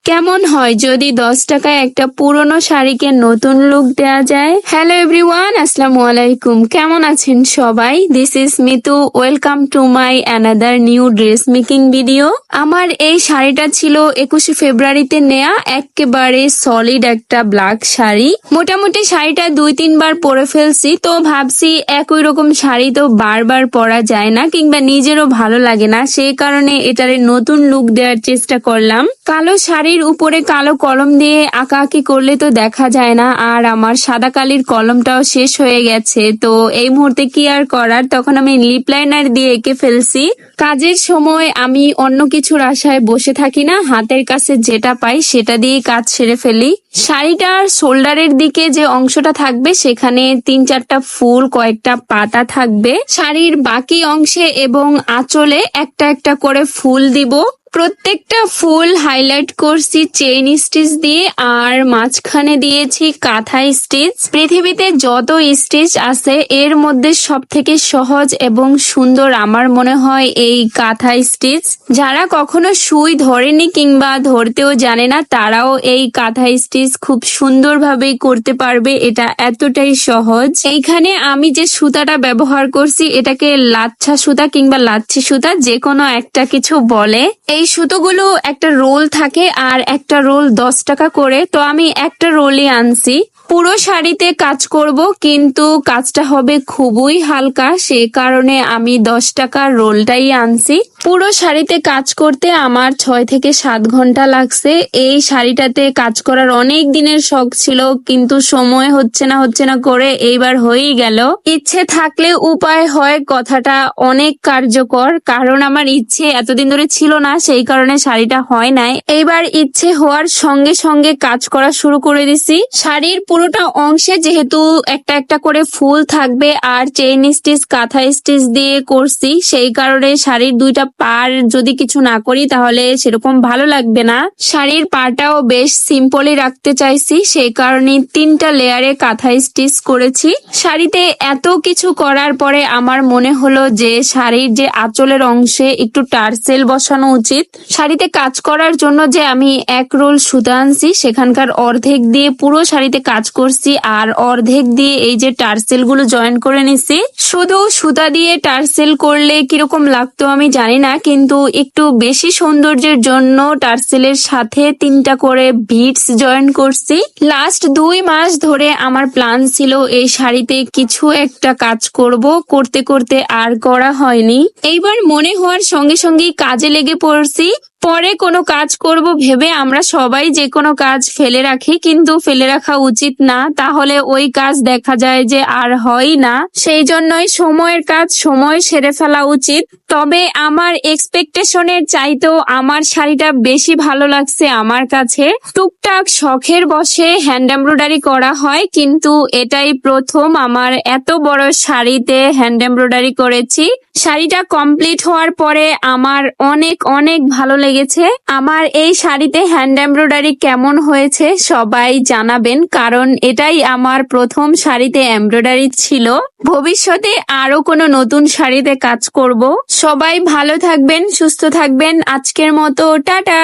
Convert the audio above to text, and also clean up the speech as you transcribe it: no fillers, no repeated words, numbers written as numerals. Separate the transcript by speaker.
Speaker 1: কেমন হয় যদি 10 টাকায় একটা পুরনো শাড়িকে নতুন লুক দেয়া যায়। হ্যালো এভরিওয়ান, আসসালামু আলাইকুম। কেমন আছেন সবাই? This is Mitu. Welcome to my another new dress making video. আমার এই শাড়িটা ছিল 21শে ফেব্রুয়ারিতে নেয়া, একেবারে সলিড একটা ব্ল্যাক শাড়ি। মোটামুটি শাড়িটা 2-3 বার পরে ফেলছি, তো ভাবছি একই রকম শাড়ি তো বারবার পরা যায় না, কিংবা নিজেরও ভালো লাগে না, সেই কারণে এটারে নতুন লুক দেওয়ার চেষ্টা করলাম। কালো শাড়ির উপরে কালো কলম দিয়ে আঁকাআঁকি করলে তো দেখা যায় না, আর আমার সাদা কালির কলমটাও শেষ হয়ে গেছে। তো এই মুহূর্তে কি আর করার, তখন আমি লিপ লাইনার দিয়ে এঁকে ফেলছি। কাজের সময় আমি অন্য কিছুর আশায় বসে থাকি না, হাতের কাছে যেটা পাই সেটা দিয়ে কাজ সেরে ফেলি। শাড়িটার শোল্ডারের দিকে যে অংশটা থাকবে সেখানে 3-4টা ফুল, কয়েকটা পাতা থাকবে। শাড়ির বাকি অংশে এবং আঁচলে একটা একটা করে ফুল দিব। প্রত্যেকটা ফুল হাইলাইট করছি চেইন স্টিচ দিয়ে, আর মাঝখানে দিয়েছি কাঁথা স্টিচ। পৃথিবীতে যত স্টিচ আছে এর মধ্যে সব থেকে সহজ এবং সুন্দর আমার মনে হয় এই কাঁথা স্টিচ। যারা কখনো সুই ধরেনি কিংবা ধরতেও জানে না, তারাও এই কাঁথা স্টিচ খুব সুন্দরভাবে করতে পারবে, এটা এতটাই সহজ। এইখানে আমি যে সুতাটা ব্যবহার করছি এটাকে লাচ্ছা সুতা কিংবা লাচ্ছি সুতা, যে কোনো একটা কিছু বলে। এই সুতোগুলো একটা রোল থাকে আর একটা রোল 10 টাকা করে, তো আমি একটা রোলই আনছি। পুরো শাড়িতে কাজ করব, কিন্তু কাজটা হবে খুবই হালকা, সে কারণে আমি 10 টাকার রোলটাই আনছি। পুরো শাড়িতে কাজ করতে আমার 6 থেকে 7 ঘন্টা লাগছে। এই শাড়িটাতে কাজ করার অনেক দিনের শখ ছিল, কিন্তু সময় হচ্ছে না করে এইবার হয়েই গেল। ইচ্ছে থাকলে উপায় হয় কথাটা অনেক কার্যকর, কারণ আমার ইচ্ছে এতদিন ধরে ছিল না, সেই কারণে শাড়িটা হয় নাই। এইবার ইচ্ছে হওয়ার সঙ্গে সঙ্গে কাজ করা শুরু করে দিছি। শাড়ির পুরোটা অংশে যেহেতু একটা একটা করে ফুল থাকবে আর চেইন স্টিচ কাঁথা স্টিচ দিয়ে করছি, সেই কারণে শাড়ির 2টা পার যদি কিছু না করি তাহলে সেরকম ভালো লাগবে না। শাড়ির পাটাও বেশ সিম্পলি রাখতে চাইছি, সেই কারণে 3টা লেয়ারে কাঁথা স্টিচ করেছি। শাড়িতে এত কিছু করার পরে আমার মনে হলো যে শাড়ির যে আঁচলের অংশে একটু টার্সেল বসানো উচিত। শাড়িতে কাজ করার জন্য যে আমি 1 রোল সুতা আনছি সেখানকার অর্ধেক দিয়ে পুরো শাড়িতে কাজ করছি, আর অর্ধেক দিয়ে এই যে টার্সেল গুলো জয়েন করে নিছি। শুধু সুতা দিয়ে টার্সেল করলে কিরকম লাগতো আমি জানি না, কিন্তু একটু বেশি সৌন্দর্যের জন্য টার্সেলের সাথে 3টা করে বিটস জয়েন করছি। লাস্ট 2 মাস ধরে আমার প্ল্যান ছিল এই শাড়িতে কিছু একটা কাজ করব, করতে করতে আর করা হয়নি। এইবার মনে হওয়ার সঙ্গে সঙ্গেই কাজে লেগে পড়ছি। পরে কোনো কাজ করব ভেবে আমরা সবাই যে কোনো কাজ ফেলে রাখি, কিন্তু ফেলে রাখা উচিত না, তাহলে ওই কাজ দেখা যায় যে আর হয় না। সেই জন্যই সময়ের কাজ সময় সেরে ফেলা উচিত। তবে আমার এক্সপেকটেশনের চাইতেও আমার শাড়িটা বেশি ভালো লাগছে আমার কাছে। টুকটাক শখের বশে হ্যান্ড এমব্রয়ডারি করা হয়, কিন্তু এটাই প্রথম আমার এত বড় শাড়িতে হ্যান্ড এমব্রয়ডারি করেছি। শাড়িটা কমপ্লিট হওয়ার পরে আমার অনেক অনেক ভালো লেগেছে। আমার এই শাড়িতে হ্যান্ড এমব্রয়ডারি কেমন হয়েছে সবাই জানাবেন, কারণ এটাই আমার প্রথম শাড়িতে এমব্রয়ডারি ছিল। ভবিষ্যতে আরো কোনো নতুন শাড়িতে কাজ করব। সবাই ভালো থাকবেন, সুস্থ থাকবেন। আজকের মতো টাটা।